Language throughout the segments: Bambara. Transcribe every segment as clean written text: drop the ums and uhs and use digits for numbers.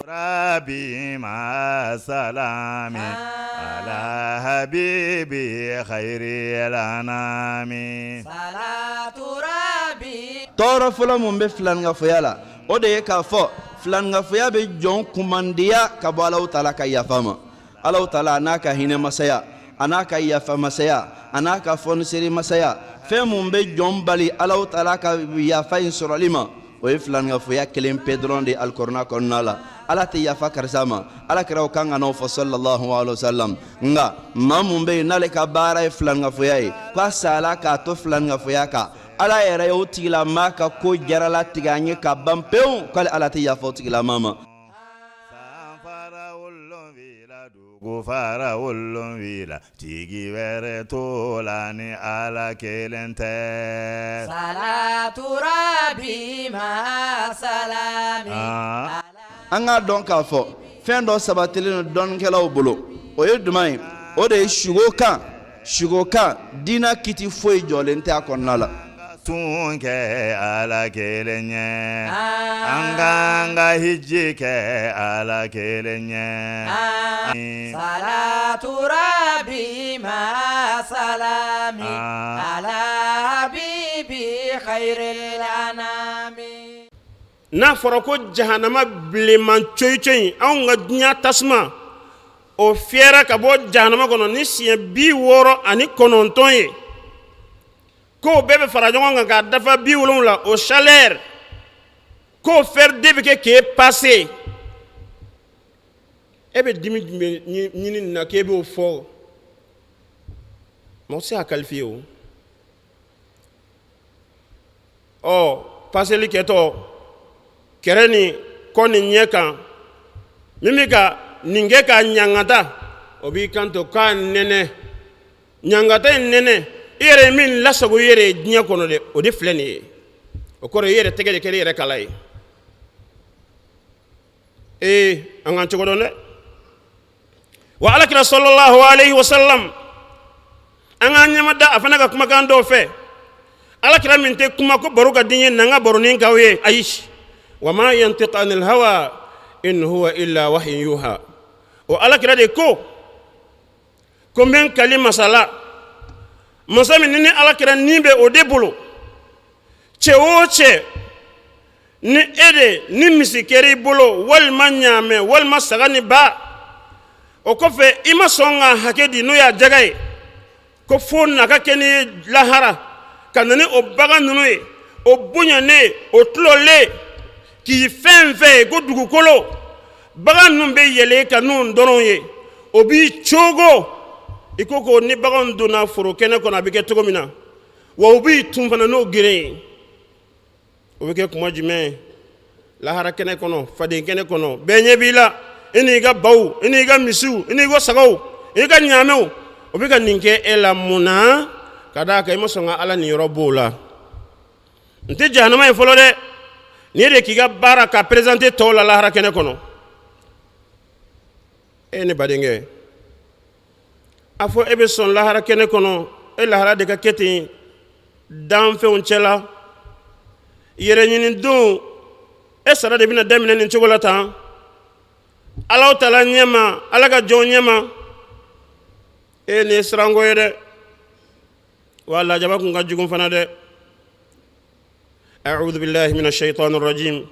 ربي مع السلام على حبيبي خير الأنام صلاة ربي tɔɔrɔ fɔlɔ mun bɛ filanikafoya la o de ye k'a fɔ filanikafoya bɛ jɔn kumandiya ka bɔ Alahu Taala ka yafa ma. Alahu Taala a n'a ka hinɛ masaya a n'a ka yafa masaya a n'a ka fɔniseri masaya fɛn mun bɛ jɔn bali Alahu Taala ka yafa in sɔrɔli ma o ye filanikafoya kelen pe dɔrɔn de alikɔrɔna kɔnɔna la. Ala tɛ yafa karisa ma alakiraw kan ka n'o fɔ sallallahu alaihi wasallam nka maa mun bɛ yen n'ale ka baara ye filanikafoya ye k'a sala k'a to filanikafoya kan Ala yɛrɛ y'o tigilama ka ko jaralatigɛ an ye ka ban pewu k'ale Ala tɛ yafa o tigilama ma. Gufara wolon wila tigi wɛrɛ t'o la ni Ala kelen tɛ. Salatu Rabbi ma salami. An k'a dɔn k'a fɔ fɛn dɔ sabatilen don dɔnnikɛlaw bolo o ye jumɛn ye o de ye sugo kan diina kiti foyi jɔlen tɛ a kɔnɔna la. Tun kɛ Ala kelen ye an ka hiji kɛ Ala kelen ye. Salatu Rabbi ma salami ala habibi khairil anami. N'a fɔra ko jahanama bilenman coyi anw ka diɲɛ tasuma o fiyɛra ka bɔ jahanama kɔnɔ ni siɲɛ 69 ye k'o bɛɛ bɛ fara ɲɔgɔn kan k'a dafa 70 o chaleur k'o fer de bɛ kɛ k'e passer e bɛ dimi jumɛn ɲini nin na k'e b'o fɔ mɔgɔ tɛ se ka qualifier o passeli kɛtɔ kɛrɛ ni kɔ ni ɲɛ kan min bɛ ka nin kɛ ka ɲangata o b'i kanto k'a nɛnɛ ɲangata in nɛnɛ i yɛrɛ min lasago i yɛrɛ diɲɛ kɔnɔ dɛ o de filɛ nin ye o kɔrɔ i yɛrɛ tɛgɛ de kɛra i yɛrɛ kala ye an k'an cogo dɔn dɛ wa alakira sallallahu alaihi wasallam an k'an ɲɛma da a fana ka kumakan dɔw fɛ alakira min tɛ kuma ko baro ka di n ye n'an ka baronin k'aw ye ayi wa ma yantiqu anil hawa in huwa illa wahyun yuha o alakira de ko n bɛ n kali masala masa min ni alakira ni bɛ o de bolo cɛ o cɛ ni e de ni misi kɛra i bolo walima ɲaamɛ walima saga ni ba o kɔfɛ i ma sɔn ka hakɛ di n'o y'a jaga ye ko fo na ka kɛ ni lahara ka na ni o bagan ninnu ye o bonyanen o tulolen k'i fɛn fɛn ye ko dugukolo bagan ninnu bɛ yɛlɛ ka n'u dɔrɔn ye o b'i cogo i ko ko ni bagan donna foro kɛnɛ kɔnɔ a bɛ kɛ cogo min na wa o b'i tun fana n'o gere ye o bɛ kɛ kuma jumɛn lahara kɛnɛ kɔnɔ faden kɛnɛ kɔnɔ bɛɛ ɲɛ b'i la i n'i ka baw i n'i ka misiw i n'i ka sagaw i n'i ka ɲaamɛw o bɛ ka nin kɛ e la mun na ka d'a kan i ma sɔn ka Ala nin yɔrɔ b'o la n tɛ jahanama ye fɔlɔ dɛ nin ye de k'i ka baara ka présenter tɔw la lahara kɛnɛ kɔnɔ e ne badenkɛ a fɔ e bɛ sɔn lahara kɛnɛ kɔnɔ e lahara de ka kɛ ten danfɛnw cɛla yɛrɛ ɲini don e sara de bɛna daminɛ nin cogo la tan Alahu Taala ɲɛma Ala ka jɔn ɲɛma e nin ye siranko ye dɛ wa lajaba kun ka jugu fana dɛ أعوذ بالله من الشيطان الرجيم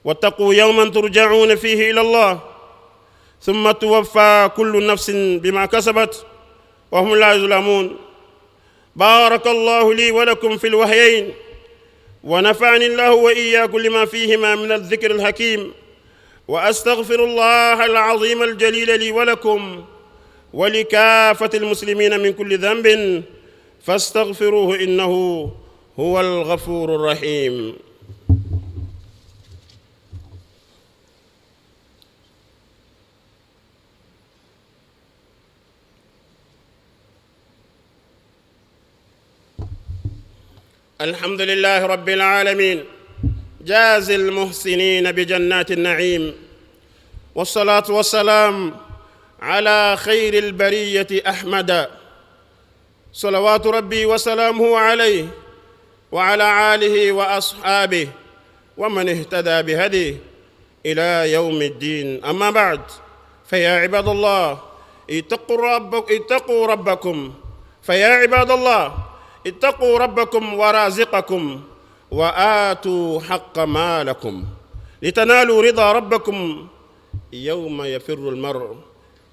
واتقوا يوما ترجعون فيه إلى الله ثم توفى كل نفس بما كسبت وهم لا يظلمون بارك الله لي ولكم في الوحيين ونفعني الله وإياكم لما فيهما من الذكر الحكيم وأستغفر الله العظيم الجليل لي ولكم ولكافة المسلمين من كل ذنب فاستغفروه إنه هو الغفور الرحيم الحمد لله رب العالمين جاز المحسنين بجنات النعيم والصلاة والسلام على خير البرية أحمد صلوات ربي وسلامه عليه وعلى آله وأصحابه ومن اهتدى بهديه إلى يوم الدين. أما بعد، فيا عباد الله اتقوا ربكم فيا عباد الله اتقوا ربكم ورازقكم وآتوا حق مالكم لتنالوا رضا ربكم يوم يفر المرء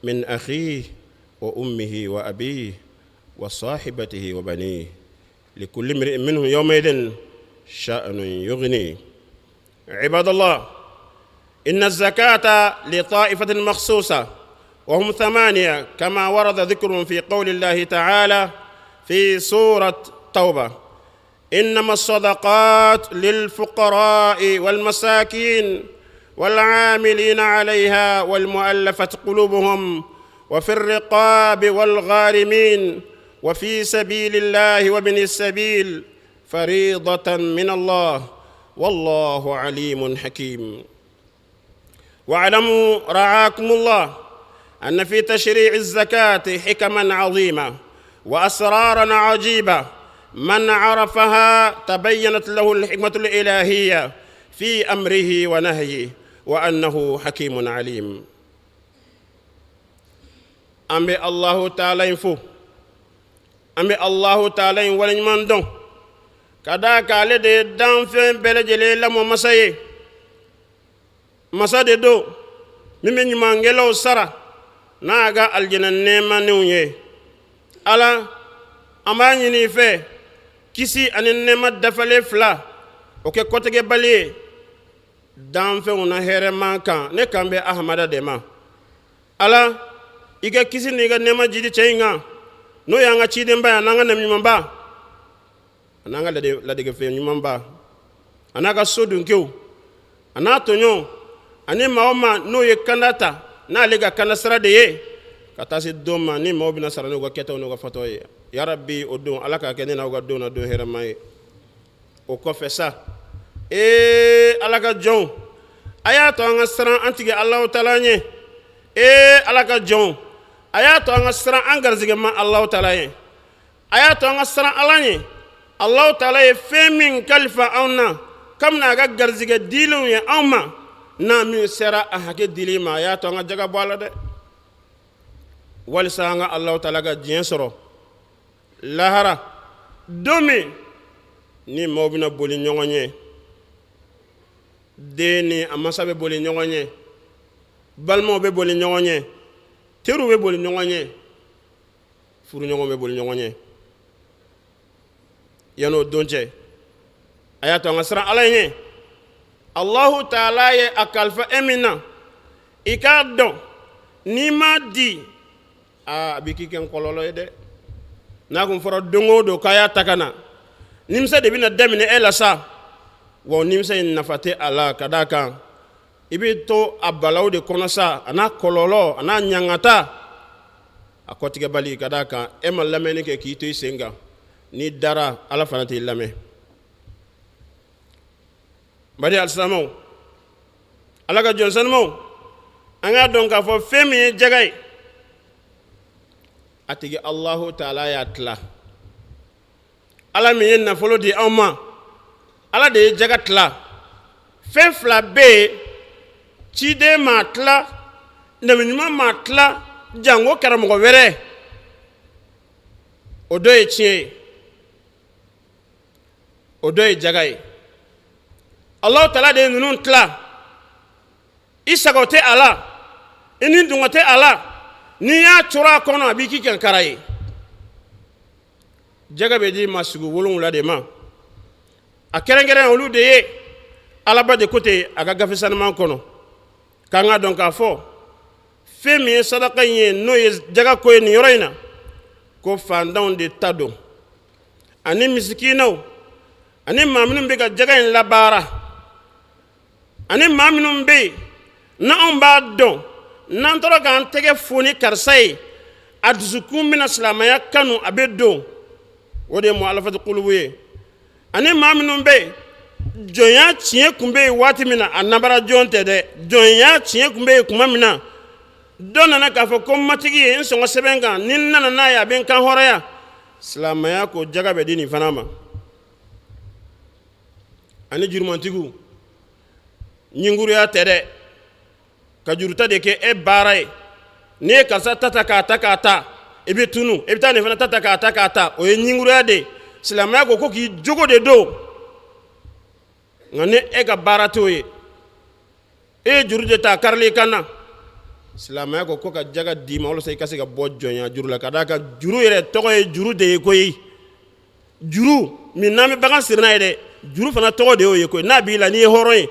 من أخيه وأمه وأبيه وصاحبته وبنيه لكل امرئ منهم يومئذ شأن يغني. عباد الله، إن الزكاة لطائفة مخصوصة وهم 8 كما ورد ذكر في قول الله تعالى في سورة توبة: إنما الصدقات للفقراء والمساكين والعاملين عليها والمؤلفة قلوبهم وفي الرقاب والغارمين وفي سبيل الله وابن السبيل فريضة من الله والله عليم حكيم. واعلموا رعاكم الله أن في تشريع الزكاة حكما عظيمة وأسرارا عجيبة، من عرفها تبينت له الحكمة الإلهية في أمره ونهيه وأنه حكيم عليم. أمي الله تعالى ينفو أمي الله تعالى ولن من دون كذاك لدي دانفين بلجلي لما مسايي مسا دو ممن يمانجلو سرا ناغا الجنة نيما نونيه ala ama ñini fe kisi ani nema dafale fla o ke kotege bali dan fe una here mankan ne kambe ahmada dema ala iga kisi ni ga nema jidi ceinga no yanga chide mba nanga nem nyumba ananga la de fe nyumba anaka sodun kew anatonyo ani maoma no ye kanata na lega kanasra de ye katasi doma ni mo bina sarano go keta no go foto ya rabbi odun alaka kenena go do na do heramay o ko fesa alaka jon ayato nga sran antige allah taala nye alaka jon ayato nga sran angarzige ma allah taala nye ayato nga sran alanye allah taala e femin kalfa awna kamna ga garzige dilun ye awma na mi sera ahake dilima ayato nga jaga bala de walisanga allah taala ga jien soro lahara domi ni mobina boli nyongonye deni amasa be boli nyongonye balmo be boli nyongonye teru be boli nyongonye furu nyongo be boli nyongonye yano donje ayato ngasra alayne allah taala ye akalfa emina ikado ni madi biki ken kololo de na kum foro dongo do kaya takana nimsa de bina damine elasa wo nimsa nafate ala kadaka ibi to abalaw de konosa ana kololo ana nyangata akotige bali kadaka emal lamene ke kito isenga ni dara ala fanati lame bari alsamo alaga jonsan mo anga donka fo femi jagay atigi allahu taala ya tla ala mi na folo di awma ala de jaga tla fe fla be ci de matla na minima matla jango karamo go were odoy ci odoy jagay allah taala de nun tla isagote ala inin dungote ala ni ya tura kono abiki ken karaye jaga be di masugu wolon la de ma akerengere olu de ye alaba de côté aga gafisan man kono kanga donc afo femi sadaka yin no ye jaga ko ni yoroina ko fandan de tado ani miskino ani maminum be ga jaga en labara ani maminum be na on ba don nantoro kan tege foni karsay adzukum min islamaya kanu abedo wode mo alafat qulubuye ani maminum be jonya tie kumbe wati mina anabara jonte de jonya tie kumbe kuma mina donna na ka fo ko matigi en so sebenga ninna na ya ben kan horaya islamaya ko jaga be dini fanama ani jurmantigu nyinguru ya tede ka juruta de kɛ e baara ye n'i ye karisa ta k'a ta i bɛ tunu i bɛ taa nin fana ta k'a ta o ye ɲinguruya de ye silamɛya ko k'i jogo de don nka ni e ka baara t'o ye e ye juru de ta karili i kan na silamɛya ko ka jaga d'i ma walasa i ka se ka bɔ jɔnya juru la ka d'a kan juru yɛrɛ tɔgɔ ye juru de ye koyi juru min n'an bɛ bagan siri n'a ye dɛ juru fana tɔgɔ de y'o ye koyi n'a b'i la n'i ye hɔrɔn ye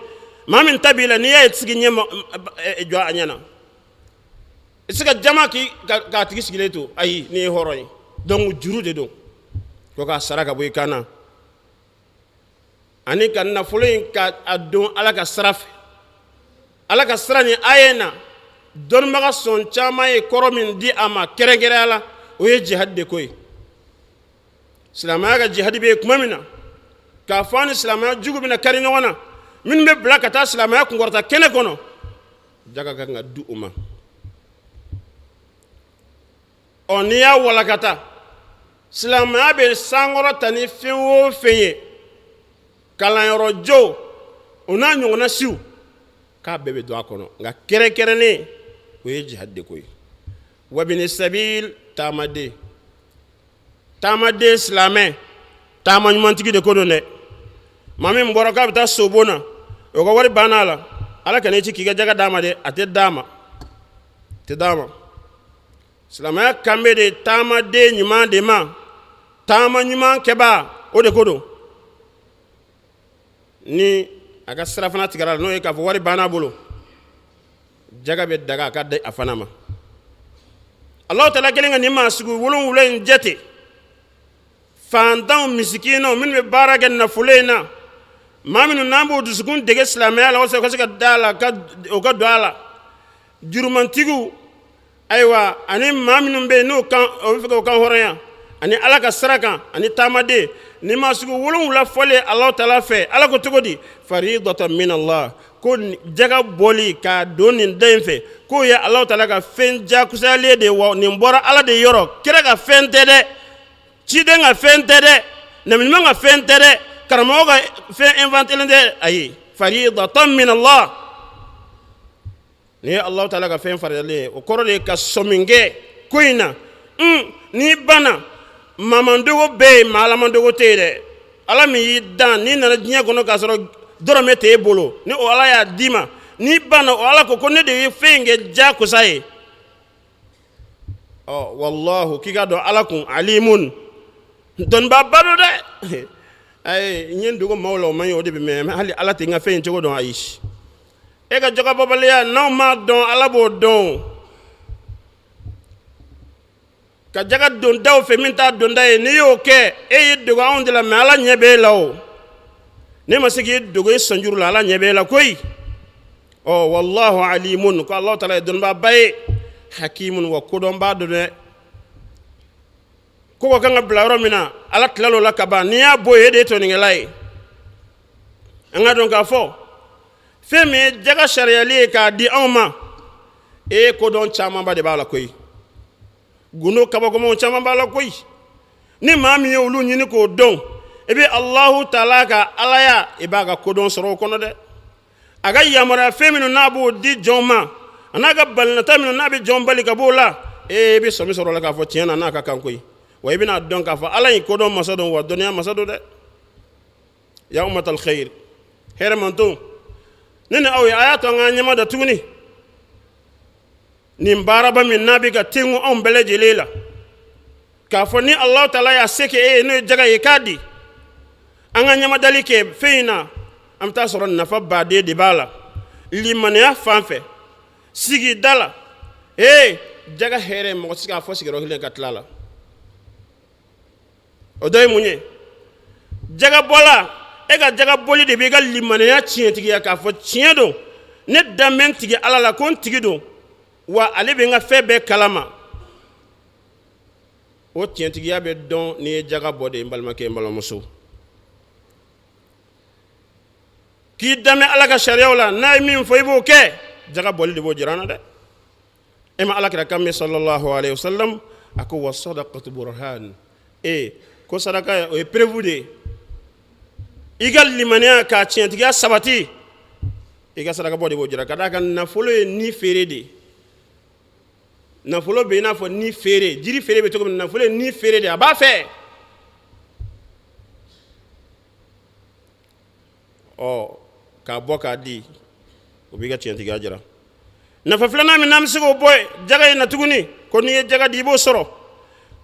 maa min ta b'i la n'i y'a sigi ɲɛ jɔ a ɲɛ na i se ka jama k'a tigi sigilen to ayi n'i ye hɔrɔn ye donc juru de don ko k'a sara ka bɔ i kan na ani ka nafolo in k'a don ala ka sira fɛ ala ka sira ni aya in na dɔnnibaga sɔn caman ye kɔrɔ min di a ma kɛrɛnkɛrɛnya la o ye jihadi de ko ye silamɛya ka jihadi bɛ yen tuma min na k'a fɔ ni silamɛya jugu bɛna kari ɲɔgɔn na minnu bɛ bila ka taa silamɛya kunkɔrɔta kɛnɛ kɔnɔ jaga ka kan ka di u ma ɔ n'i y'a walakata silamɛya bɛ sankɔrɔ ta ni fɛn o fɛn ye kalanyɔrɔjo o n'a ɲɔgɔnna siw k'a bɛɛ bɛ don a kɔnɔ nka kɛrɛnkɛrɛnnen o ye jihadi de ko ye wabini sabil taamaden silamɛ taama ɲumantigi de ko don dɛ maa min bɔra k'a bɛ taa sobon na o ka wari banna a la ala kan'i ci k'i ka jaga d'a ma dɛ a tɛ d'a ma silamɛya kanbɛ de taamaden ɲuman de ma taama ɲuman kɛbaa o de ko don ni a ka sira fana tigɛra n'o ye k'a fɔ wari banna a bolo jaga bɛ daga a ka di a fana ma Alahu Taala kelen ka nin maa sugu wolonwula in jate fantanw misikinɛw minnu bɛ baara kɛ nafolo in na maa minnu n'an b'o dusukun dege silamɛya la walasa u ka se ka da a la o ka don a la jurumantigiw ayiwa ani maa minnu bɛ yen n'o bɛ fɛ k'o kan hɔrɔnya ani ala ka sira kan ani taamaden ni maa sugu wolonwula fɔlen Alahu Taala fɛ ala ko cogo di faridatan min Allah ko jaga bɔli k'a don nin da in fɛ k'o ye Alahu Taala ka fɛn jakusayalen de ye wa nin bɔra ala de yɔrɔ kira ka fɛn tɛ dɛ ciden ka fɛn tɛ dɛ nabiɲuman ka fɛn tɛ dɛ karamɔgɔ ka fɛn inventelen tɛ ayi faridatan min Allah ni ye Alahu Taala ka fɛn faridalen ye o kɔrɔ de ye ka sɔmin kɛ ko in na n'i banna mamandogo bɛ yen maa lamandogo tɛ yen dɛ ala min y'i dan n'i nana diɲɛ kɔnɔ k'a sɔrɔ dɔrɔmɛ t'e bolo ni o ala y'a d'i ma n'i banna o ala ko ne de ye fɛn in kɛ jakosa ye wallahu k'i ka dɔn ala kun alimun dɔnnibaba don dɛ ayi n ye n dogo maaw la o man ɲi o de bɛ mɛn hali ala tɛ n ka fɛn in cogo dɔn ayi e ka jɔgɔbɔbaliya n'aw m'a dɔn ala b'o dɔn ka jaga don daw fɛ min t'a don da ye n'i y'o kɛ e y'i dogo anw de la mɛ ala ɲɛ b'e la o ne ma se k'i dogo e sanjuru la ala ɲɛ b'e la koyi wallahu alimun ko Alahu Taala ye dɔnnibaba ye hakimun wa kodɔnba don dɛ ko ka kan ka bila yɔrɔ min na ala tilal'o la ka ban n'i y'a bɔ yen e de ye tɔnikɛla ye an ka dɔn k'a fɔ fɛn min ye jaga sariyali ye k'a di anw ma kodɔn camanba de b'a la koyi gundo kabakɔmaw caman b'a la koyi ni maa min ye olu ɲini k'o dɔn i bɛ Alahu Taala ka alaya i b'a ka kodɔn sɔrɔ o kɔnɔ dɛ a ka yamaruya fɛn minnu n'a b'o di jɔn ma a n'a ka balinata minnu n'a bɛ jɔn bali ka b'o la i bɛ sɔmi sɔrɔ o la k'a fɔ tiɲɛ na n'a ka kan koyi wa i bɛna dɔn k'a fɔ ala in kodɔn masa don wa dɔnniya masa don dɛ ya ummatal khayr hɛrɛ man to ne ni aw ye a y'a to an k'an ɲɛma da tuguni nin baaraba min n'a bɛ ka tengu anw bɛɛ lajɛlen la k'a fɔ ni Alahu Taala y'a se kɛ e ye n'o ye jaga ye k'a di an ka ɲamadali kɛ fɛn in na an bɛ taa sɔrɔ nafa baden de b'a la limaniya fan fɛ sigida la jaga hɛrɛ mɔgɔ si k'a fɔ sigiyɔrɔ kelen ka tila la o dɔ ye mun ye jaga bɔla e ka jaga bɔli de b'i ka limaniya tiɲɛtigiya k'a fɔ tiɲɛ don ne dan bɛ n tigi ala la ko n tigi don wa ale bɛ n ka fɛn bɛɛ kalama o tiɲɛtigiya bɛ dɔn n'i ye jaga bɔ de n balimakɛ n balimamuso k'i danbɛ ala ka sariyaw la n'a ye min fɔ i b'o kɛ jaga bɔli de b'o jira an na dɛ e ma alakira kan mɛn sallallahu alayhi wa sallam a ko wa sadaqatu burhan ko sadaka o ye preuve de ye i ka limaniya k'a tiɲɛtigiya sabati i ka saraka bɔ de b'o jira ka d'a kan nafolo ye ni feere de nafolo bɛ i n'a fɔ ni feere jiri feere bɛ cogo min nafolo ye ni feere de a b'a fɛ k'a bɔ k'a di o b'i ka tiɲɛtigiya jira nafa filanan min n'an bɛ se k'o bɔ jaga in na tuguni ko n'i ye jaga di i b'o sɔrɔ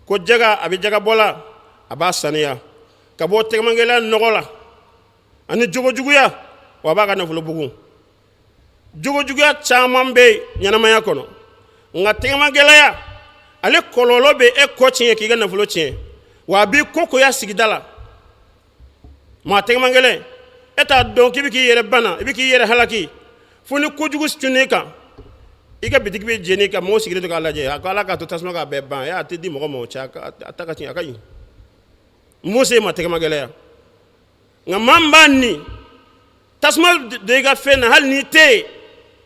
ko jaga a bɛ jaga bɔ la a b'a saniya ka bɔ tɛgɛmagɛlɛya nɔgɔ la ani jogojuguya wa a b'a ka nafolo bugun jogojuguya caman bɛ ɲɛnamaya kɔnɔ nka tɛgɛmagɛlɛya ale kɔlɔlɔ bɛ e kɔ tiɲɛ k'i ka nafolo tiɲɛ wa a b'i kokoya sigida la maa tɛgɛmagɛlɛya e t'a dɔn k'i bɛ k'i yɛrɛ bana i bɛ k'i yɛrɛ halaki fo ni kojugu cunn'i kan i ka bitigi bɛ jeni ka mɔgɔw sigilen to k'a lajɛ a ko ala k'a to tasuma k'a bɛɛ ban a tɛ di mɔgɔ ma o cɛ a ta ka tiɲɛ a ka ɲi Mose ma tɛgɛmagɛlɛya nka maa min b'a ni tasuma don i ka fɛn na hali n'i tɛ yen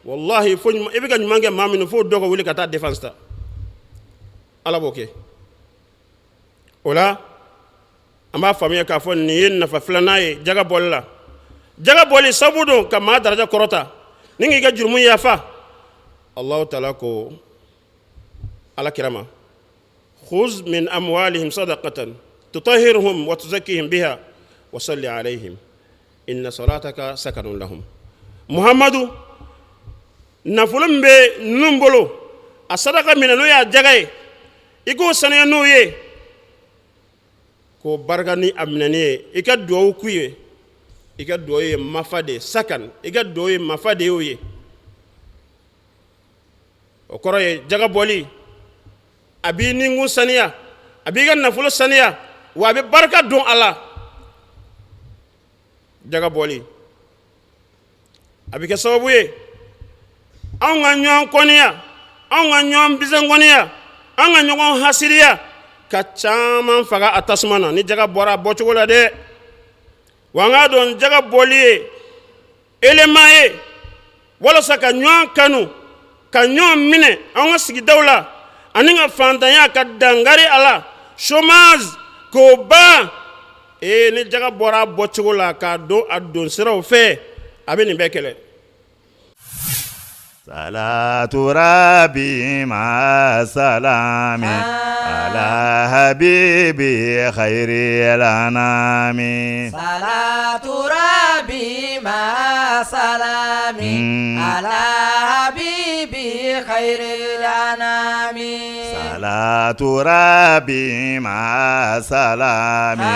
wallahi fo i bɛ ka ɲuman kɛ maa min fo dɔ ka wuli ka taa défense ta ala b'o kɛ o la an b'a faamuya k'a fɔ nin ye nafa filanan ye jaga bɔli la jaga bɔli sabu don ka maa daraja kɔrɔta ni k'i ka jurumu yafa Allahu taala ko alakira ma khuz min amwalihim sadaqatan tutahhiruhum wa tuzakkihim biha wa salli alayhim inna salataka sakanun lahum Muhammadu nafolo min bɛ ninnu bolo a sadaka minɛ n'o y'a jaga ye i k'o sanuya n'o ye k'o barika ni a minɛni ye i ka duwawu k'u ye i ka duwawu ye mafa de sakan i ka duwawu ye mafa de y'o ye o kɔrɔ ye jaga bɔli a b'i nikun saniya a b'i ka nafolo saniya wa a bɛ barika don a la jaga bɔli a bɛ kɛ sababu ye anw ka ɲɔgɔn kɔniya anw ka ɲɔgɔn bisankɔniya an ka ɲɔgɔn hasiriya ka caman faga a tasuma na ni jaga bɔra a bɔcogo la dɛ wa an k'a dɔn jaga bɔli ye élément ye walasa ka ɲɔgɔn kanu ka ɲɔgɔn minɛ an ka sigidaw la ani ka fantanya ka dangari a la chômage k'o ban ni jaga bɔra a bɔcogo la k'a don a don siraw fɛ a bɛ nin bɛɛ kɛlɛ salatu rabbi ma salami ala habibi khairil anami salatu rabbi ma salami ala habibi khairil anami salatu rabbi ma salami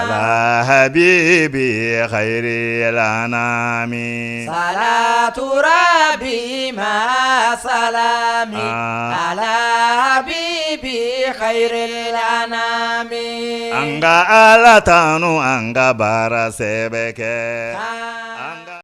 ala habibi khairil anami salatu rabbi ما سلامي على حبيبي خير الأنام أنغا على تانو أنغا بارا سيبكي